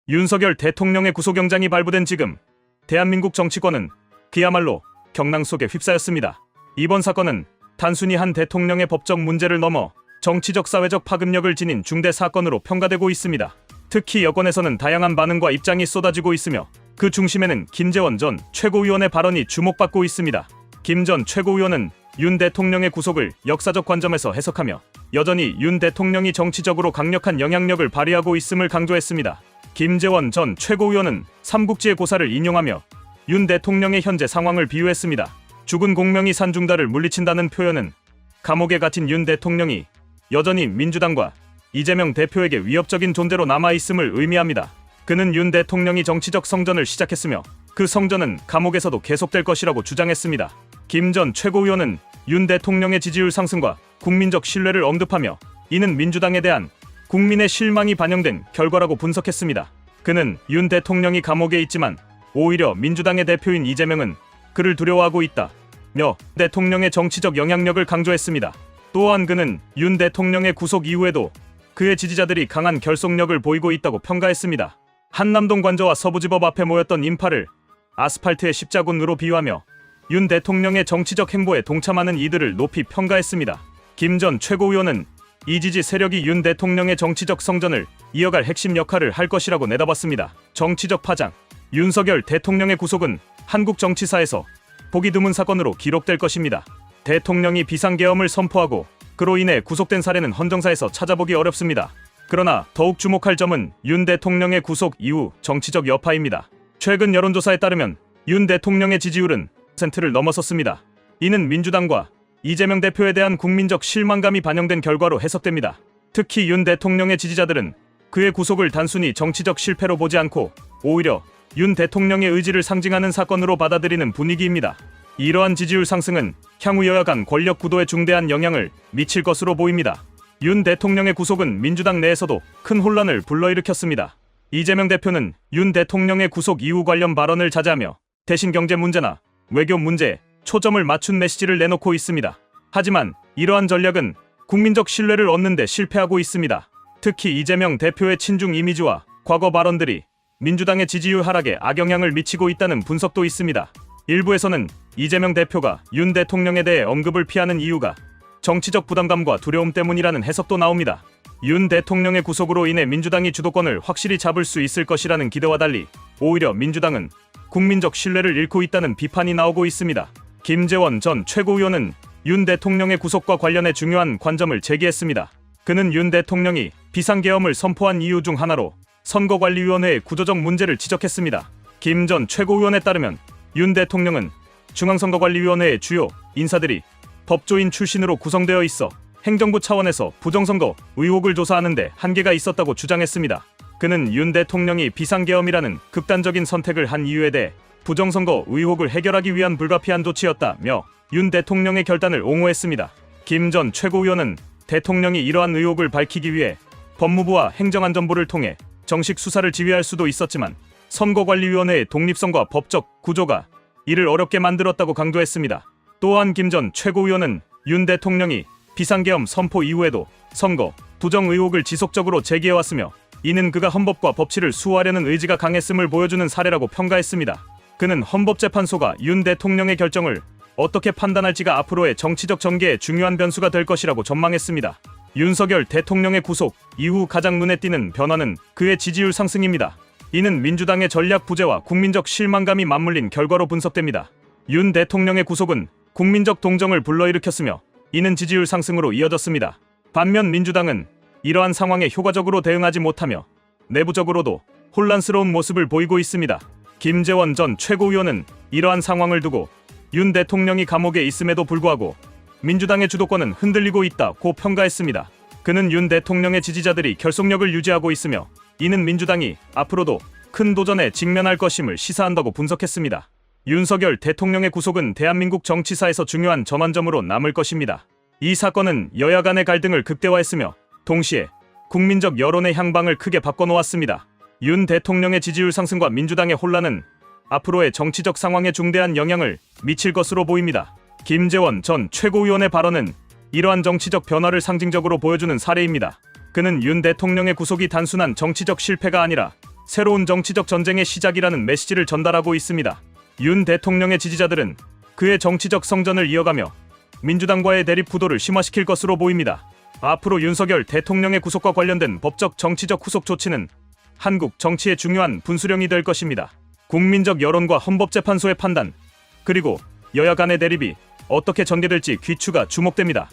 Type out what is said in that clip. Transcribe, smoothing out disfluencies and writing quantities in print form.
윤석열 대통령의 구속영장이 발부된 지금 대한민국 정치권은 그야말로 경랑 속에 휩싸였습니다. 이번 사건은 단순히 한 대통령의 법적 문제를 넘어 정치적 사회적 파급력을 지닌 중대 사건으로 평가되고 있습니다. 특히 여권에서는 다양한 반응과 입장이 쏟아지고 있으며 그 중심에는 김재원 전 최고위원의 발언이 주목받고 있습니다. 김 전 최고위원은 윤 대통령의 구속을 역사적 관점에서 해석하며 여전히 윤 대통령이 정치적으로 강력한 영향력을 발휘하고 있음을 강조했습니다. 김재원 전 최고위원은 삼국지의 고사를 인용하며 윤 대통령의 현재 상황을 비유했습니다. 죽은 공명이 산중달을 물리친다는 표현은 감옥에 갇힌 윤 대통령이 여전히 민주당과 이재명 대표에게 위협적인 존재로 남아있음을 의미합니다. 그는 윤 대통령이 정치적 성전을 시작했으며 그 성전은 감옥에서도 계속될 것이라고 주장했습니다. 김 전 최고위원은 윤 대통령의 지지율 상승과 국민적 신뢰를 언급하며 이는 민주당에 대한 국민의 실망이 반영된 결과라고 분석했습니다. 그는 윤 대통령이 감옥에 있지만 오히려 민주당의 대표인 이재명은 그를 두려워하고 있다며 대통령의 정치적 영향력을 강조했습니다. 또한 그는 윤 대통령의 구속 이후에도 그의 지지자들이 강한 결속력을 보이고 있다고 평가했습니다. 한남동 관저와 서부지법 앞에 모였던 인파를 아스팔트의 십자군으로 비유하며 윤 대통령의 정치적 행보에 동참하는 이들을 높이 평가했습니다. 김 전 최고위원은 이 지지 세력이 윤 대통령의 정치적 성전을 이어갈 핵심 역할을 할 것이라고 내다봤습니다. 정치적 파장. 윤석열 대통령의 구속은 한국 정치사에서 보기 드문 사건으로 기록될 것입니다. 대통령이 비상계엄을 선포하고 그로 인해 구속된 사례는 헌정사에서 찾아보기 어렵습니다. 그러나 더욱 주목할 점은 윤 대통령의 구속 이후 정치적 여파입니다. 최근 여론조사에 따르면 윤 대통령의 지지율은 10%를 넘어섰습니다. 이는 민주당과 이재명 대표에 대한 국민적 실망감이 반영된 결과로 해석됩니다. 특히 윤 대통령의 지지자들은 그의 구속을 단순히 정치적 실패로 보지 않고 오히려 윤 대통령의 의지를 상징하는 사건으로 받아들이는 분위기입니다. 이러한 지지율 상승은 향후 여야 간 권력 구도에 중대한 영향을 미칠 것으로 보입니다. 윤 대통령의 구속은 민주당 내에서도 큰 혼란을 불러일으켰습니다. 이재명 대표는 윤 대통령의 구속 이후 관련 발언을 자제하며 대신 경제 문제나 외교 문제에 초점을 맞춘 메시지를 내놓고 있습니다. 하지만 이러한 전략은 국민적 신뢰를 얻는 데 실패하고 있습니다. 특히 이재명 대표의 친중 이미지와 과거 발언들이 민주당의 지지율 하락에 악영향을 미치고 있다는 분석도 있습니다. 일부에서는 이재명 대표가 윤 대통령에 대해 언급을 피하는 이유가 정치적 부담감과 두려움 때문이라는 해석도 나옵니다. 윤 대통령의 구속으로 인해 민주당이 주도권을 확실히 잡을 수 있을 것이라는 기대와 달리 오히려 민주당은 국민적 신뢰를 잃고 있다는 비판이 나오고 있습니다. 김재원 전 최고위원은 윤 대통령의 구속과 관련해 중요한 관점을 제기했습니다. 그는 윤 대통령이 비상계엄을 선포한 이유 중 하나로 선거관리위원회의 구조적 문제를 지적했습니다. 김 전 최고위원에 따르면 윤 대통령은 중앙선거관리위원회의 주요 인사들이 법조인 출신으로 구성되어 있어 행정부 차원에서 부정선거 의혹을 조사하는데 한계가 있었다고 주장했습니다. 그는 윤 대통령이 비상계엄이라는 극단적인 선택을 한 이유에 대해 부정선거 의혹을 해결하기 위한 불가피한 조치였다며 윤 대통령의 결단을 옹호했습니다. 김 전 최고위원은 대통령이 이러한 의혹을 밝히기 위해 법무부와 행정안전부를 통해 정식 수사를 지휘할 수도 있었지만 선거관리위원회의 독립성과 법적 구조가 이를 어렵게 만들었다고 강조했습니다. 또한 김 전 최고위원은 윤 대통령이 비상계엄 선포 이후에도 선거 부정 의혹을 지속적으로 제기해왔으며 이는 그가 헌법과 법치를 수호하려는 의지가 강했음을 보여주는 사례라고 평가했습니다. 그는 헌법재판소가 윤 대통령의 결정을 어떻게 판단할지가 앞으로의 정치적 전개에 중요한 변수가 될 것이라고 전망했습니다. 윤석열 대통령의 구속 이후 가장 눈에 띄는 변화는 그의 지지율 상승입니다. 이는 민주당의 전략 부재와 국민적 실망감이 맞물린 결과로 분석됩니다. 윤 대통령의 구속은 국민적 동정을 불러일으켰으며 이는 지지율 상승으로 이어졌습니다. 반면 민주당은 이러한 상황에 효과적으로 대응하지 못하며 내부적으로도 혼란스러운 모습을 보이고 있습니다. 김재원 전 최고위원은 이러한 상황을 두고 윤 대통령이 감옥에 있음에도 불구하고 민주당의 주도권은 흔들리고 있다고 평가했습니다. 그는 윤 대통령의 지지자들이 결속력을 유지하고 있으며 이는 민주당이 앞으로도 큰 도전에 직면할 것임을 시사한다고 분석했습니다. 윤석열 대통령의 구속은 대한민국 정치사에서 중요한 전환점으로 남을 것입니다. 이 사건은 여야 간의 갈등을 극대화했으며 동시에 국민적 여론의 향방을 크게 바꿔놓았습니다. 윤 대통령의 지지율 상승과 민주당의 혼란은 앞으로의 정치적 상황에 중대한 영향을 미칠 것으로 보입니다. 김재원 전 최고위원의 발언은 이러한 정치적 변화를 상징적으로 보여주는 사례입니다. 그는 윤 대통령의 구속이 단순한 정치적 실패가 아니라 새로운 정치적 전쟁의 시작이라는 메시지를 전달하고 있습니다. 윤 대통령의 지지자들은 그의 정치적 성전을 이어가며 민주당과의 대립 구도를 심화시킬 것으로 보입니다. 앞으로 윤석열 대통령의 구속과 관련된 법적 정치적 후속 조치는 한국 정치의 중요한 분수령이 될 것입니다. 국민적 여론과 헌법재판소의 판단, 그리고 여야 간의 대립이 어떻게 전개될지 귀추가 주목됩니다.